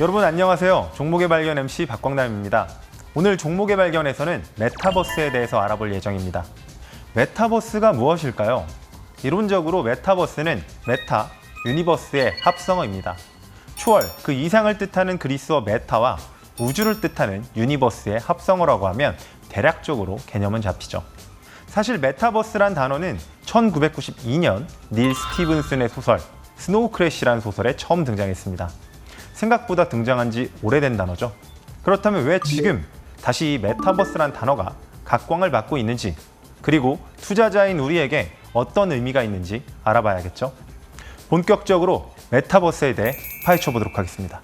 여러분 안녕하세요. 종목의 발견 MC 박광남입니다. 오늘 종목의 발견에서는 메타버스에 대해서 알아볼 예정입니다. 메타버스가 무엇일까요? 이론적으로 메타버스는 메타, 유니버스의 합성어입니다. 초월, 그 이상을 뜻하는 그리스어 메타와 우주를 뜻하는 유니버스의 합성어라고 하면 대략적으로 개념은 잡히죠. 사실 메타버스란 단어는 1992년 닐 스티븐슨의 소설 스노우 크래시라는 소설에 처음 등장했습니다. 생각보다 등장한 지 오래된 단어죠. 그렇다면 왜 지금 다시 이 메타버스란 단어가 각광을 받고 있는지, 그리고 투자자인 우리에게 어떤 의미가 있는지 알아봐야겠죠. 본격적으로 메타버스에 대해 파헤쳐 보도록 하겠습니다.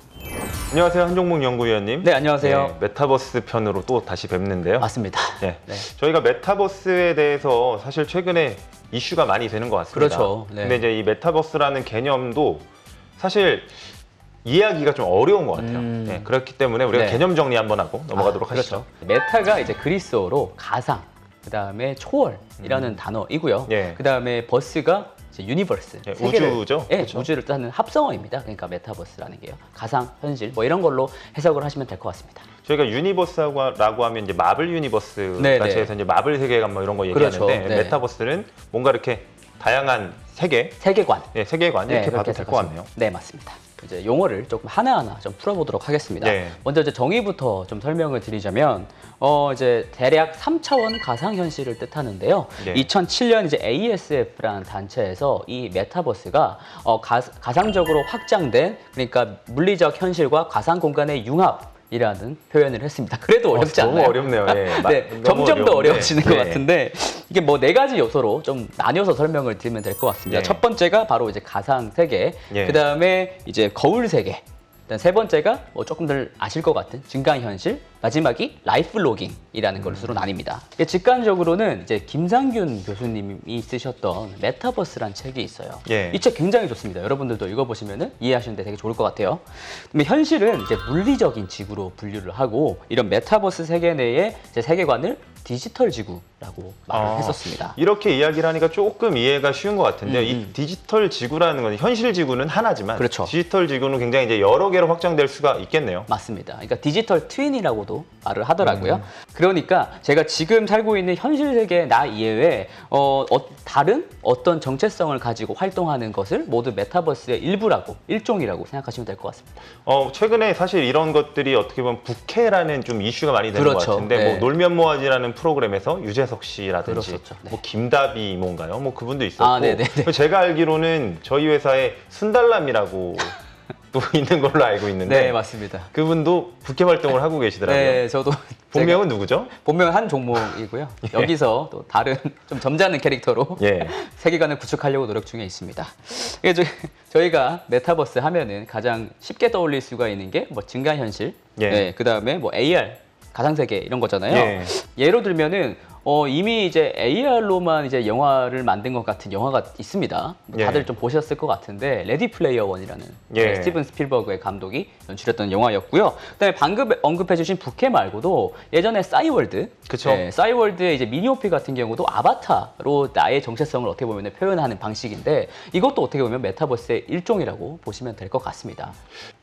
안녕하세요, 한종목 연구위원님. 네, 안녕하세요. 네, 메타버스 편으로 또 다시 뵙는데요. 맞습니다. 네. 네. 저희가 메타버스에 대해서 사실 최근에 이슈가 많이 되는 것 같습니다. 그렇죠. 네. 근데 이제 이 메타버스라는 개념도 사실 이해하기가 좀 어려운 것 같아요. 네, 그렇기 때문에 우리가 네. 개념 정리 한번 하고 넘어가도록 하시죠. 그렇죠. 메타가 이제 그리스어로 가상, 그 다음에 초월이라는 단어이고요. 예. 그 다음에 버스가 이제 유니버스, 예, 세계를, 우주죠? 예, 그렇죠. 우주를 뜻하는 합성어입니다. 그러니까 메타버스라는 게요. 가상, 현실, 뭐 이런 걸로 해석을 하시면 될 것 같습니다. 저희가 유니버스라고 하면 이제 마블 유니버스 네, 자체에서 이제 마블 세계관 뭐 이런 거 얘기하는데, 그렇죠. 네. 메타버스는 뭔가 이렇게 다양한 세계관. 네, 세계관 이렇게 봐도 그렇게 될 것 해석하시면- 같네요. 네, 맞습니다. 이제 용어를 조금 하나하나 좀 풀어보도록 하겠습니다. 네. 먼저 이제 정의부터 좀 설명을 드리자면, 이제 대략 3차원 가상현실을 뜻하는데요. 네. 2007년 이제 ASF라는 단체에서 이 메타버스가 가상적으로 확장된, 그러니까 물리적 현실과 가상 공간의 융합이라는 표현을 했습니다. 그래도 어렵지 않나요? 너무 어렵네요. 예. 네, 너무 점점 더 어려운데. 어려워지는 것 네. 같은데, 이게 뭐 네 가지 요소로 좀 나뉘어서 설명을 드리면 될 것 같습니다. 네. 첫 번째가 바로 이제 가상 세계, 예. 그 다음에 이제 거울 세계, 일단 세 번째가 뭐 조금들 아실 것 같은 증강현실, 마지막이 라이프 로깅이라는 것으로 나뉩니다. 이게 직관적으로는 이제 김상균 교수님이 쓰셨던 메타버스란 책이 있어요. 예. 이 책 굉장히 좋습니다. 여러분들도 읽어보시면 이해하시는데 되게 좋을 것 같아요. 근데 현실은 이제 물리적인 지구로 분류를 하고, 이런 메타버스 세계 내에 이제 세계관을 디지털 지구라고 말을 했었습니다. 이렇게 이야기를 하니까 조금 이해가 쉬운 것 같은데요. 이 디지털 지구라는 건 현실 지구는 하나지만, 그렇죠. 디지털 지구는 굉장히 이제 여러 개로 확장될 수가 있겠네요. 맞습니다. 그러니까 디지털 트윈이라고도 말을 하더라고요. 그러니까 제가 지금 살고 있는 현실 세계 나 이외에 다른 어떤 정체성을 가지고 활동하는 것을 모두 메타버스의 일부라고, 일종이라고 생각하시면 될 것 같습니다. 최근에 사실 이런 것들이 어떻게 보면 부캐라는 좀 이슈가 많이 되는 그렇죠. 것 같은데, 네. 뭐 놀면 뭐하지라는 프로그램에서 유재석 씨라든지, 그렇었죠. 네. 뭐 김다비 이모인가요? 뭐 그분도 있었고, 아, 네네네. 제가 알기로는 저희 회사에 순달람이라고 또 있는 걸로 알고 있는데, 네, 맞습니다. 그분도 부캐 활동을 하고 계시더라고요. 네, 저도 본명은 누구죠? 본명은 한 종목이고요. 여기서 또 다른 좀 점잖은 캐릭터로 예. 세계관을 구축하려고 노력 중에 있습니다. 이게 저희가 메타버스 하면은 가장 쉽게 떠올릴 수가 있는 게 뭐 증강현실, 예. 네, 그다음에 뭐 AR, 가상세계 이런 거잖아요. 예. 예로 들면은 이미 이제 AR로만 이제 영화를 만든 것 같은 영화가 있습니다. 뭐 다들 예. 좀 보셨을 것 같은데, 레디 플레이어 원이라는 예. 스티븐 스필버그의 감독이 연출했던 영화였고요. 그다음에 방금 언급해주신 부캐 말고도 예전에 싸이월드, 그쵸. 네, 싸이월드의 이제 미니호피 같은 경우도 아바타로 나의 정체성을 어떻게 보면 표현하는 방식인데, 이것도 어떻게 보면 메타버스의 일종이라고 보시면 될 것 같습니다.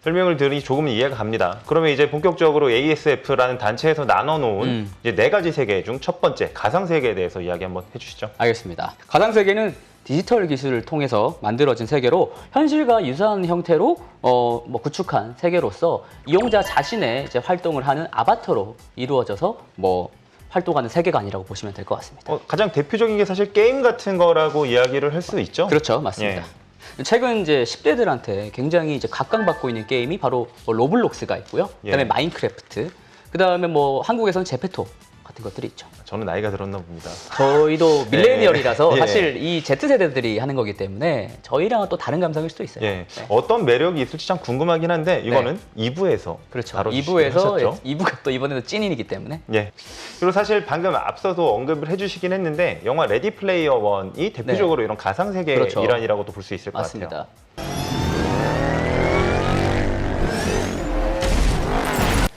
설명을 들으니 조금 이해가 갑니다. 그러면 이제 본격적으로 ASF라는 단체에서 나눠놓은 이제 네 가지 세계 중 첫 번째 가상 세계에 대해서 이야기 한번 해주시죠. 알겠습니다. 가상세계는 디지털 기술을 통해서 만들어진 세계로, 현실과 유사한 형태로 뭐 구축한 세계로서 이용자 자신의 이제 활동을 하는 아바타로 이루어져서 뭐 활동하는 세계관이라고 보시면 될 것 같습니다. 가장 대표적인 게 사실 게임 같은 거라고 이야기를 할 수 있죠. 그렇죠, 맞습니다. 최근 이제 10대들한테 굉장히 이제 각광받고 있는 게임이 바로 뭐 로블록스가 있고요. 그다음에 예. 마인크래프트, 그다음에 뭐 한국에서는 제페토 같은 것들이 있죠. 저는 나이가 들었나 봅니다. 저희도 밀레니얼이라서 예. 사실 이 Z세대들이 하는 거기 때문에 저희랑은 또 다른 감성일 수도 있어요. 예. 네. 어떤 매력이 있을지 참 궁금하긴 한데, 이거는 2부에서 그렇죠. 다뤄주시기로 2부에서 하셨죠. 2부가 또 이번에도 찐이기 때문에. 예. 그리고 사실 방금 앞서도 언급을 해주시긴 했는데, 영화 레디 플레이어 원이 대표적으로 이런 가상 세계 그렇죠. 일환이라고도 볼 수 있을 것 맞습니다. 같아요.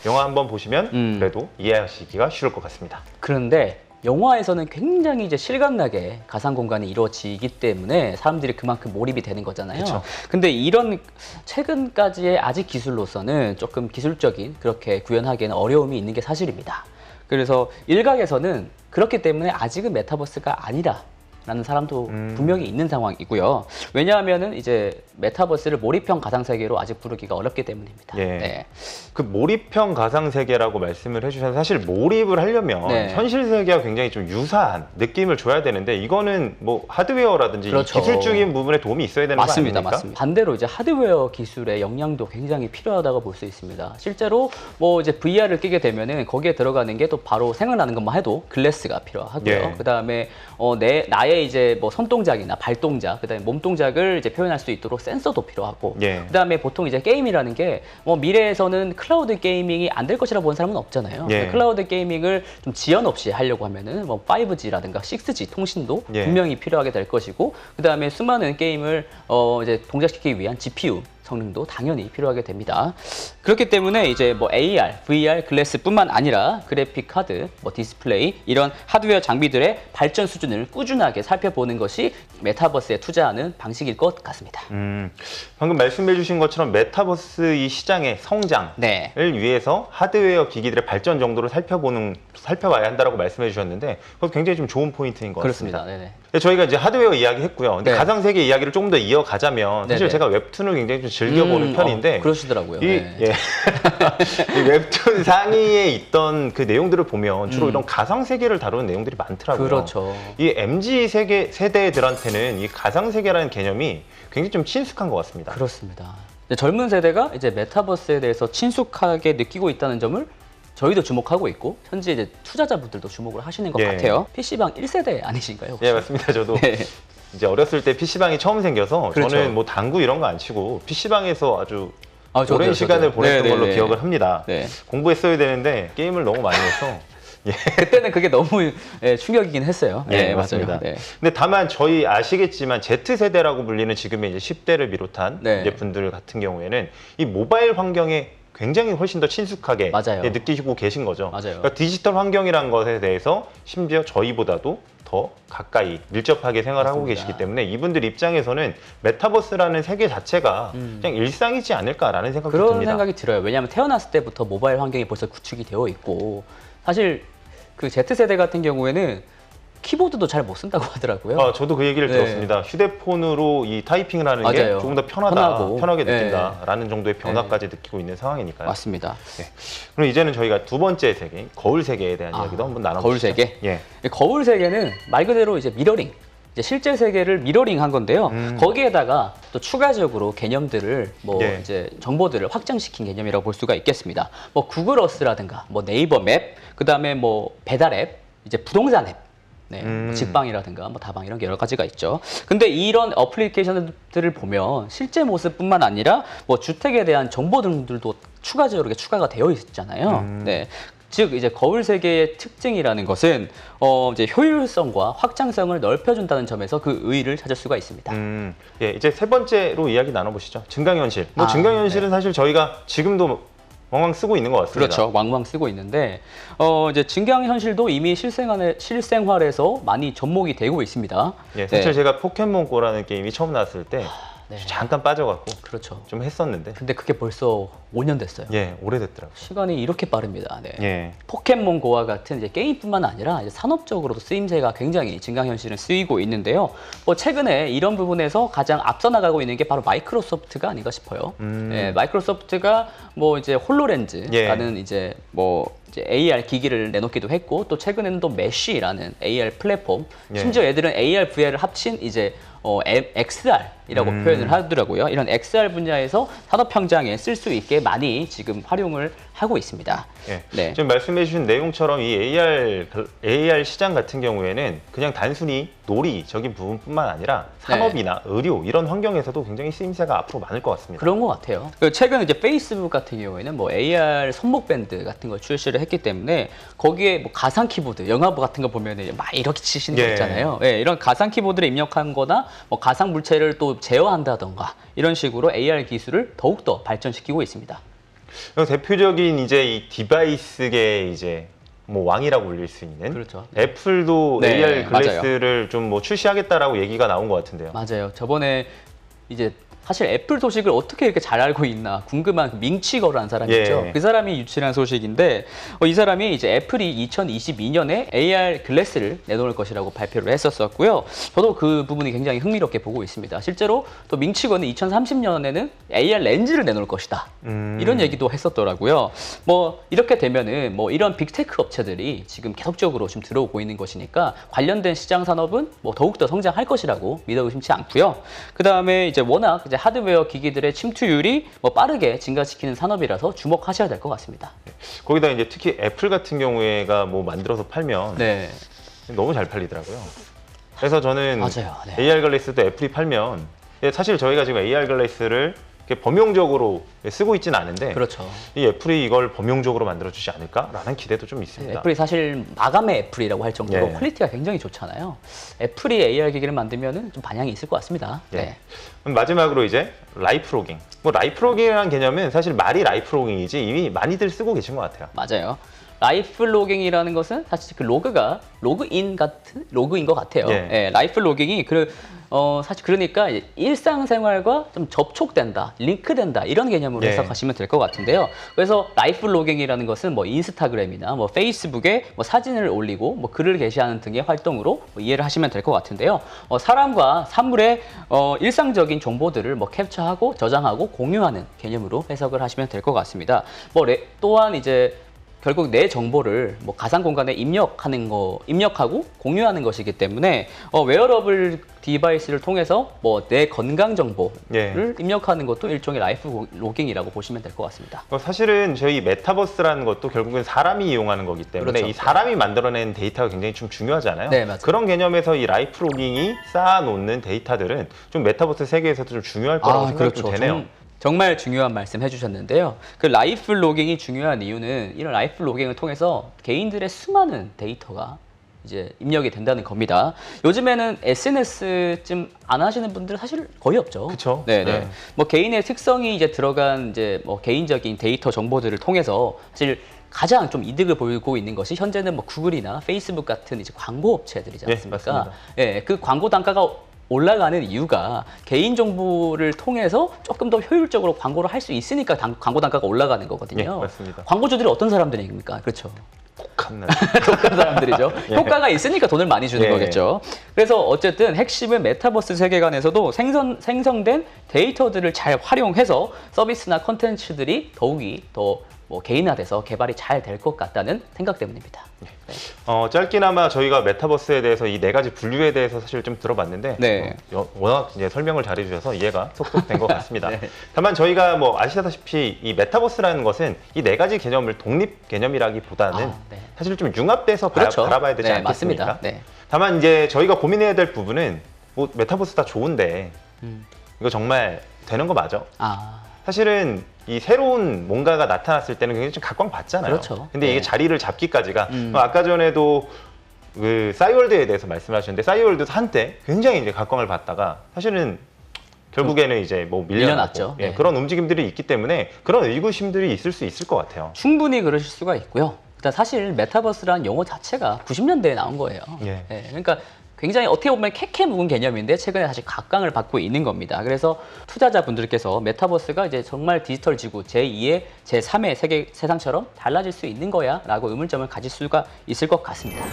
영화 한번 보시면 그래도 이해하시기가 쉬울 것 같습니다. 그런데 영화에서는 굉장히 이제 실감나게 가상 공간이 이루어지기 때문에 사람들이 그만큼 몰입이 되는 거잖아요. 그쵸. 근데 이런 최근까지의 아직 기술로서는 조금 기술적인 그렇게 구현하기에는 어려움이 있는 게 사실입니다. 그래서 일각에서는 그렇기 때문에 아직은 메타버스가 아니라 라는 사람도 분명히 있는 상황이고요. 왜냐하면은 이제 메타버스를 몰입형 가상세계로 아직 부르기가 어렵기 때문입니다. 예. 네. 그 몰입형 가상 세계라고 말씀을 해주셔서 사실 몰입을 하려면 네. 현실 세계와 굉장히 좀 유사한 느낌을 줘야 되는데 이거는 뭐 하드웨어라든지 그렇죠. 기술적인 부분에 도움이 있어야 되는 맞습니다, 거 아닙니까? 맞습니다. 반대로 이제 하드웨어 기술의 역량도 굉장히 필요하다고 볼 수 있습니다. 실제로 뭐 이제 VR을 끼게 되면은 거기에 들어가는 게 또 바로 생각나는 것만 해도 글래스가 필요하고요. 예. 그다음에 나의 이제 뭐 손 동작이나 발 동작, 그다음에 몸 동작을 이제 표현할 수 있도록 센서도 필요하고, 예. 그다음에 보통 이제 게임이라는 게 뭐 미래에서는 클라우드 게이밍이 안 될 것이라고 보는 사람은 없잖아요. 예. 클라우드 게이밍을 좀 지연 없이 하려고 하면은 뭐 5G라든가 6G 통신도 예. 분명히 필요하게 될 것이고, 그다음에 수많은 게임을 이제 동작시키기 위한 GPU 성능도 당연히 필요하게 됩니다. 그렇기 때문에 이제 뭐 AR, VR, 글래스뿐만 아니라 그래픽 카드, 뭐 디스플레이 이런 하드웨어 장비들의 발전 수준을 꾸준하게 살펴보는 것이 메타버스에 투자하는 방식일 것 같습니다. 방금 말씀해 주신 것처럼 메타버스 이 시장의 성장을 네. 위해서 하드웨어 기기들의 발전 정도를 살펴봐야 한다라고 말씀해 주셨는데 그것 굉장히 좀 좋은 포인트인 것 같습니다. 그렇습니다. 네네. 근데 저희가 이제 하드웨어 이야기 했고요. 근데 네. 가상세계 이야기를 조금 더 이어가자면 사실 네네. 제가 웹툰을 굉장히 좀 즐겨보는 편인데 그러시더라고요. 이, 네. 예. 이 웹툰 상위에 있던 그 내용들을 보면 주로 이런 가상세계를 다루는 내용들이 많더라고요. 그렇죠. 이 MZ 세대들한테는 이 가상세계라는 개념이 굉장히 좀 친숙한 것 같습니다. 그렇습니다. 근데 젊은 세대가 이제 메타버스에 대해서 친숙하게 느끼고 있다는 점을 저희도 주목하고 있고 현재 이제 투자자분들도 주목을 하시는 것 예. 같아요. PC방 1세대 아니신가요? 혹시? 예, 맞습니다. 저도 네. 이제 어렸을 때 PC방이 처음 생겨서 그렇죠. 저는 뭐 당구 이런 거 안 치고 PC방에서 아주 저도요, 오랜 시간을 저도요. 보냈던 걸로 네네네. 기억을 합니다. 네. 공부했어야 되는데 게임을 너무 많이 해서 그때는 그게 너무 충격이긴 했어요. 네, 맞습니다. 네. 근데 다만 저희 아시겠지만 Z세대라고 불리는 지금의 이제 10대를 비롯한 네. 이제 분들 같은 경우에는 이 모바일 환경에 굉장히 훨씬 더 친숙하게 맞아요. 예, 느끼시고 계신 거죠. 맞아요. 그러니까 디지털 환경이라는 것에 대해서 심지어 저희보다도 더 가까이 밀접하게 생활하고 맞습니다. 계시기 때문에 이분들 입장에서는 메타버스라는 세계 자체가 그냥 일상이지 않을까라는 생각이 그런 듭니다. 생각이 들어요. 왜냐하면 태어났을 때부터 모바일 환경이 벌써 구축이 되어 있고 사실 그 Z세대 같은 경우에는 키보드도 잘 못 쓴다고 하더라고요. 저도 그 얘기를 네. 들었습니다. 휴대폰으로 이 타이핑을 하는 게 맞아요. 조금 더 편하고. 편하게 네. 느낀다라는 정도의 변화까지 느끼고 있는 상황이니까요. 맞습니다. 그럼 이제는 저희가 두 번째 세계, 거울 세계에 대한 이야기도 한번 나눠보시죠. 거울 세계? 예. 거울 세계는 말 그대로 이제 미러링. 이제 실제 세계를 미러링한 건데요. 거기에다가 또 추가적으로 개념들을 뭐 예. 이제 정보들을 확장시킨 개념이라고 볼 수가 있겠습니다. 뭐 구글 어스라든가 뭐 네이버 맵, 그다음에 뭐 배달 앱, 이제 부동산 앱. 네, 뭐 직방이라든가 뭐 다방 이런 게 여러 가지가 있죠. 근데 이런 어플리케이션들을 보면 실제 모습뿐만 아니라 뭐 주택에 대한 정보 등들도 추가적으로 이렇게 추가가 되어 있잖아요. 네. 즉 이제 거울 세계의 특징이라는 것은 이제 효율성과 확장성을 넓혀준다는 점에서 그 의의를 찾을 수가 있습니다. 예, 이제 세 번째로 이야기 나눠보시죠. 증강현실. 뭐 증강현실은 사실 저희가 지금도 왕왕 쓰고 있는 것 같습니다. 그렇죠. 왕왕 쓰고 있는데 이제 증강현실도 이미 실생활에서 많이 접목이 되고 있습니다. 예, 사실 네. 제가 포켓몬고라는 게임이 처음 나왔을 때 네. 잠깐 빠져갖고 그렇죠. 좀 했었는데 근데 그게 벌써 5년 됐어요. 예, 오래됐더라고요. 시간이 이렇게 빠릅니다. 네. 예. 포켓몬고와 같은 이제 게임뿐만 아니라 이제 산업적으로도 쓰임새가 굉장히 증강현실은 쓰이고 있는데요. 뭐 최근에 이런 부분에서 가장 앞서 나가고 있는 게 바로 마이크로소프트가 아닌가 싶어요. 예, 마이크로소프트가 뭐 이제 홀로렌즈라는 이제 뭐 이제 AR 기기를 내놓기도 했고 또 최근에는 또 메쉬라는 AR 플랫폼, 예. 심지어 애들은 AR, VR을 합친 이제 XR이라고 표현을 하더라고요. 이런 XR 분야에서 산업 현장에 쓸 수 있게 많이 지금 활용을 하고 있습니다. 예. 네. 지금 말씀해 주신 내용처럼 이 AR 시장 같은 경우에는 그냥 단순히 놀이적인 부분뿐만 아니라 산업이나 의료 이런 환경에서도 굉장히 쓰임새가 앞으로 많을 것 같습니다. 그런 것 같아요. 최근 이제 페이스북 같은 경우에는 뭐 AR 손목 밴드 같은 걸 출시를 했기 때문에 거기에 뭐 가상 키보드, 영화부 같은 거 보면은 막 이렇게 치시는 거 예. 있잖아요. 예, 이런 가상 키보드를 입력한거나 뭐 가상 물체를 또 제어한다던가 이런 식으로 AR 기술을 더욱더 발전시키고 있습니다. 대표적인 이제 이 디바이스계 이제 뭐 왕이라고 불릴 수 있는 그렇죠. 애플도 네, AR 맞아요. 글래스를 좀 뭐 출시하겠다라고 얘기가 나온 것 같은데요. 맞아요. 저번에 이제 사실 애플 소식을 어떻게 이렇게 잘 알고 있나 궁금한 그 밍치거라는 사람이 예. 있죠. 그 사람이 유출한 소식인데 이 사람이 이제 애플이 2022년에 AR 글래스를 내놓을 것이라고 발표를 했었고요. 저도 그 부분이 굉장히 흥미롭게 보고 있습니다. 실제로 또 밍치거는 2030년에는 AR 렌즈를 내놓을 것이다. 이런 얘기도 했었더라고요. 뭐 이렇게 되면은 뭐 이런 빅테크 업체들이 지금 계속적으로 좀 들어오고 있는 것이니까 관련된 시장 산업은 뭐 더욱더 성장할 것이라고 믿어 의심치 않고요. 그 다음에 이제 워낙 이제 하드웨어 기기들의 침투율이 뭐 빠르게 증가시키는 산업이라서 주목하셔야 될 것 같습니다. 거기다 이제 특히 애플 같은 경우에가 뭐 만들어서 팔면 네, 너무 잘 팔리더라고요. 그래서 저는 맞아요. 네. AR 글래스도 애플이 팔면 사실 저희가 지금 AR 글래스를 이렇게 범용적으로 쓰고 있지는 않은데 그렇죠. 이 애플이 이걸 범용적으로 만들어주지 않을까라는 기대도 좀 있습니다. 애플이 사실 마감의 애플이라고 할 정도로 예. 퀄리티가 굉장히 좋잖아요. 애플이 AR 기기를 만들면은 좀 반향이 있을 것 같습니다. 예. 네. 그럼 마지막으로 이제 라이프 로깅. 뭐 라이프 로깅이라는 개념은 사실 말이 라이프 로깅이지 이미 많이들 쓰고 계신 것 같아요. 맞아요. 라이프 로깅이라는 것은 사실 그 로그가 로그인 것 같아요. 예. 예, 라이프 로깅이 사실 그러니까 일상생활과 좀 접촉된다, 링크된다 이런 개념으로 예. 해석하시면 될 것 같은데요. 그래서 라이프 로깅이라는 것은 뭐 인스타그램이나 뭐 페이스북에 뭐 사진을 올리고 뭐 글을 게시하는 등의 활동으로 뭐 이해를 하시면 될 것 같은데요. 사람과 사물의 일상적인 정보들을 뭐 캡처하고 저장하고 공유하는 개념으로 해석을 하시면 될 것 같습니다. 또한 이제 결국 내 정보를 뭐 가상 공간에 입력하고 공유하는 것이기 때문에 웨어러블 디바이스를 통해서 뭐 내 건강 정보를 예. 입력하는 것도 일종의 라이프 로깅이라고 보시면 될 것 같습니다. 사실은 저희 메타버스라는 것도 결국은 사람이 이용하는 거기 때문에 그렇죠. 이 사람이 만들어낸 데이터가 굉장히 좀 중요하잖아요. 네, 맞아요. 그런 개념에서 이 라이프 로깅이 쌓아놓는 데이터들은 좀 메타버스 세계에서도 좀 중요할 거라고 생각이 좀 되네요. 정말 중요한 말씀 해주셨는데요. 그 라이프 로깅이 중요한 이유는 이런 라이프 로깅을 통해서 개인들의 수많은 데이터가 이제 입력이 된다는 겁니다. 요즘에는 SNS 좀 안 하시는 분들은 사실 거의 없죠. 그쵸. 네네. 네. 뭐 개인의 특성이 이제 들어간 이제 뭐 개인적인 데이터 정보들을 통해서 사실 가장 좀 이득을 보이고 있는 것이 현재는 뭐 구글이나 페이스북 같은 이제 광고 업체들이지 예, 않습니까? 맞습니다. 예, 그 광고 단가가 올라가는 이유가 개인 정보를 통해서 조금 더 효율적으로 광고를 할 수 있으니까 광고 단가가 올라가는 거거든요. 예, 맞습니다. 광고주들이 어떤 사람들입니까? 그렇죠. 독한 독한 사람들이죠. 예. 효과가 있으니까 돈을 많이 주는 예. 거겠죠. 그래서 어쨌든 핵심은 메타버스 세계관에서도 생성된 데이터들을 잘 활용해서 서비스나 컨텐츠들이 더욱이 더 뭐 개인화돼서 개발이 잘 될 것 같다는 생각 때문입니다. 네. 짧게나마 저희가 메타버스에 대해서 이 네 가지 분류에 대해서 사실 좀 들어봤는데 네. 워낙 이제 설명을 잘해주셔서 이해가 속속 된 것 같습니다. 네. 다만 저희가 뭐 아시다시피 이 메타버스라는 것은 이 네 가지 개념을 독립 개념이라기보다는 네. 사실 좀 융합돼서 그렇죠. 바라봐야 되지 네, 않겠습니까? 맞습니다. 네. 다만 이제 저희가 고민해야 될 부분은 뭐 메타버스 다 좋은데 이거 정말 되는 거 맞아? 사실은 이 새로운 뭔가가 나타났을 때는 굉장히 좀 각광받잖아요. 그렇죠. 근데 이게 네. 자리를 잡기까지가 아까 전에도 그 싸이월드에 대해서 말씀하셨는데 싸이월드도 한때 굉장히 이제 각광을 받다가 사실은 결국에는 이제 뭐 밀려났죠. 예, 네. 그런 움직임들이 있기 때문에 그런 의구심들이 있을 수 있을 것 같아요. 충분히 그러실 수가 있고요. 일단 사실 메타버스라는 용어 자체가 90년대에 나온 거예요. 예. 그러니까 굉장히 어떻게 보면 캐캐 묵은 개념인데 최근에 사실 각광을 받고 있는 겁니다. 그래서 투자자분들께서 메타버스가 이제 정말 디지털 지구 제2의 제3의 세상처럼 달라질 수 있는 거야 라고 의문점을 가질 수가 있을 것 같습니다.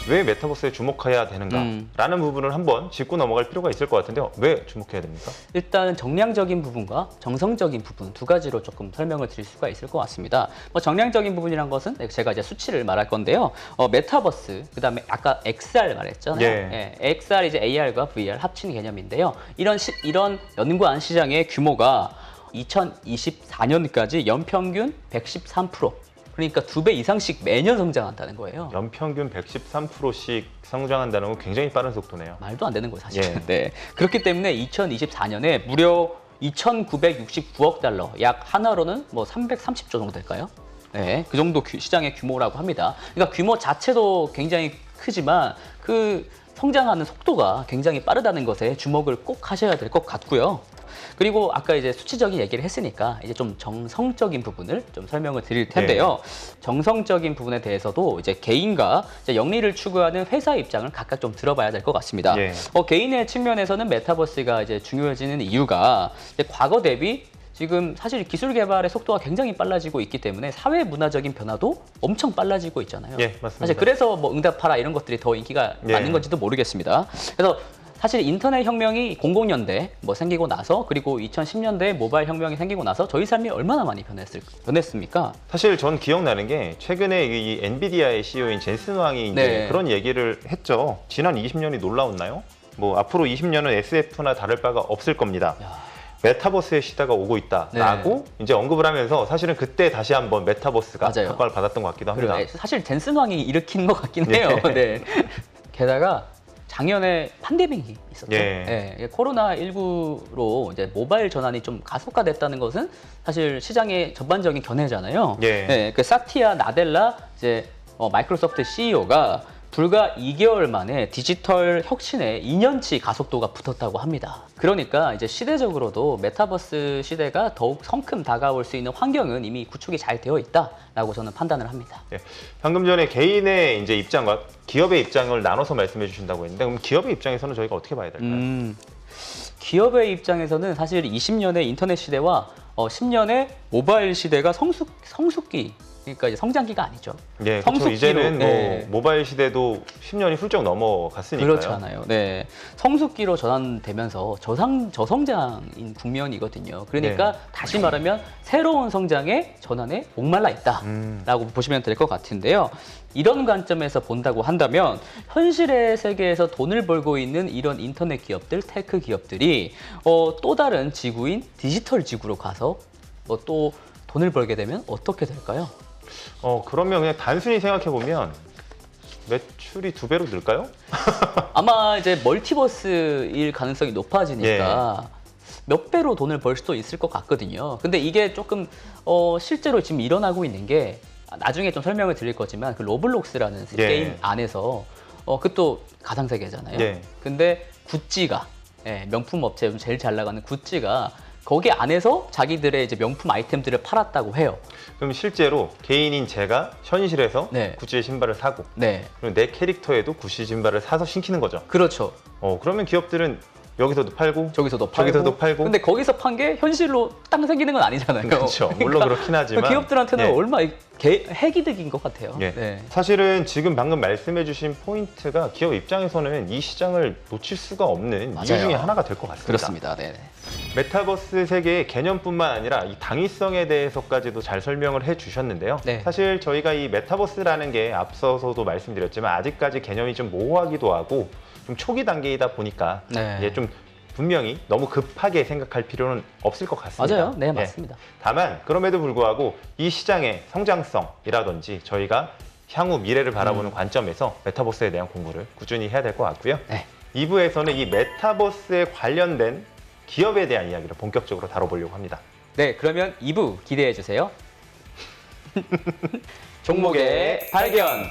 왜 메타버스에 주목해야 되는가라는 부분을 한번 짚고 넘어갈 필요가 있을 것 같은데요. 왜 주목해야 됩니까? 일단 정량적인 부분과 정성적인 부분 두 가지로 조금 설명을 드릴 수가 있을 것 같습니다. 뭐 정량적인 부분이란 것은 제가 이제 수치를 말할 건데요. 메타버스, 그다음에 아까 XR 말했잖아요. 예. XR 이제 AR과 VR 합친 개념인데요. 이런 연구한 시장의 규모가 2024년까지 연평균 113%. 그러니까 2배 이상씩 매년 성장한다는 거예요. 연평균 113%씩 성장한다는 건 굉장히 빠른 속도네요. 말도 안 되는 거예요, 사실. 예. 네. 그렇기 때문에 2024년에 무려 2,969억 달러, 약 하나로는 뭐 330조 정도 될까요? 네, 그 정도 시장의 규모라고 합니다. 그러니까 규모 자체도 굉장히 크지만 그 성장하는 속도가 굉장히 빠르다는 것에 주목을 꼭 하셔야 될 것 같고요. 그리고 아까 이제 수치적인 얘기를 했으니까 이제 좀 정성적인 부분을 좀 설명을 드릴 텐데요. 정성적인 부분에 대해서도 이제 개인과 이제 영리를 추구하는 회사 입장을 각각 좀 들어봐야 될 것 같습니다. 예. 개인의 측면에서는 메타버스가 이제 중요해지는 이유가 이제 과거 대비 지금 사실 기술 개발의 속도가 굉장히 빨라지고 있기 때문에 사회 문화적인 변화도 엄청 빨라지고 있잖아요. 예, 맞습니다. 사실 그래서 뭐 응답하라 이런 것들이 더 인기가 예. 많은 건지도 모르겠습니다. 그래서 사실 인터넷 혁명이 00년대 뭐 생기고 나서 그리고 2010년대 모바일 혁명이 생기고 나서 저희 삶이 얼마나 많이 변했습니까? 사실 전 기억나는 게 최근에 이 엔비디아의 CEO인 젠슨 왕이 이제 네. 그런 얘기를 했죠. 지난 20년이 놀라웠나요? 뭐 앞으로 20년은 SF나 다를 바가 없을 겁니다. 야. 메타버스의 시대가 오고 있다라고 이제 언급을 하면서 사실은 그때 다시 한번 메타버스가 맞아요. 각광을 받았던 것 같기도 합니다. 그리고 사실 젠슨 왕이 일으킨 것 같긴 해요. 네. 게다가 작년에 팬데믹이 있었죠. 예. 코로나19로 이제 모바일 전환이 좀 가속화됐다는 것은 사실 시장의 전반적인 견해잖아요. 예. 그 사티아 나델라 이제 마이크로소프트 CEO가 불과 2개월 만에 디지털 혁신에 2년치 가속도가 붙었다고 합니다. 그러니까 이제 시대적으로도 메타버스 시대가 더욱 성큼 다가올 수 있는 환경은 이미 구축이 잘 되어 있다라고 저는 판단을 합니다. 예. 방금 전에 개인의 이제 입장과 기업의 입장을 나눠서 말씀해 주신다고 했는데 그럼 기업의 입장에서는 저희가 어떻게 봐야 될까요? 기업의 입장에서는 사실 20년의 인터넷 시대와 10년의 모바일 시대가 성숙기, 그러니까 이제 성장기가 아니죠. 예, 그렇죠. 성숙기로, 이제는 뭐 네. 모바일 시대도 10년이 훌쩍 넘어갔으니까요. 그렇지 않아요. 네, 성숙기로 전환되면서 저성장인 국면이거든요. 그러니까 네. 다시 말하면 새로운 성장의 전환에 목말라 있다라고 보시면 될 것 같은데요. 이런 관점에서 본다고 한다면 현실의 세계에서 돈을 벌고 있는 이런 인터넷 기업들, 테크 기업들이 또 다른 지구인 디지털 지구로 가서 또 돈을 벌게 되면 어떻게 될까요? 그러면 그냥 단순히 생각해 보면 매출이 2배로 늘까요? 아마 이제 멀티버스일 가능성이 높아지니까 몇 배로 돈을 벌 수도 있을 것 같거든요. 근데 이게 조금 실제로 지금 일어나고 있는 게 나중에 좀 설명을 드릴 거지만 그 로블록스라는 게임 안에서 그것도 가상세계잖아요. 예. 근데 구찌가 명품 업체 제일 잘 나가는 구찌가 거기 안에서 자기들의 이제 명품 아이템들을 팔았다고 해요. 그럼 실제로 개인인 제가 현실에서 네. 구찌의 신발을 사고 네, 그리고 내 캐릭터에도 구찌 신발을 사서 신기는 거죠. 그렇죠. 그러면 기업들은 여기서도 팔고 저기서도 팔고. 저기서도 팔고. 근데 거기서 판 게 현실로 땅 생기는 건 아니잖아요. 그렇죠. 물론 그렇긴 하지만 기업들한테는 예. 얼마 핵이득인 것 같아요. 예. 네. 사실은 지금 방금 말씀해주신 포인트가 기업 입장에서는 이 시장을 놓칠 수가 없는 맞아요. 이유 중에 하나가 될 것 같습니다. 그렇습니다. 네. 메타버스 세계의 개념뿐만 아니라 이 당위성에 대해서까지도 잘 설명을 해주셨는데요. 네. 사실 저희가 이 메타버스라는 게 앞서서도 말씀드렸지만 아직까지 개념이 좀 모호하기도 하고 좀 초기 단계이다 보니까 네. 이제 좀 분명히 너무 급하게 생각할 필요는 없을 것 같습니다. 맞아요. 네, 예. 맞습니다. 다만 그럼에도 불구하고 이 시장의 성장성이라든지 저희가 향후 미래를 바라보는 관점에서 메타버스에 대한 공부를 꾸준히 해야 될 것 같고요. 네. 2부에서는 이 메타버스에 관련된 기업에 대한 이야기를 본격적으로 다뤄보려고 합니다. 네, 그러면 2부 기대해 주세요. 종목의 발견.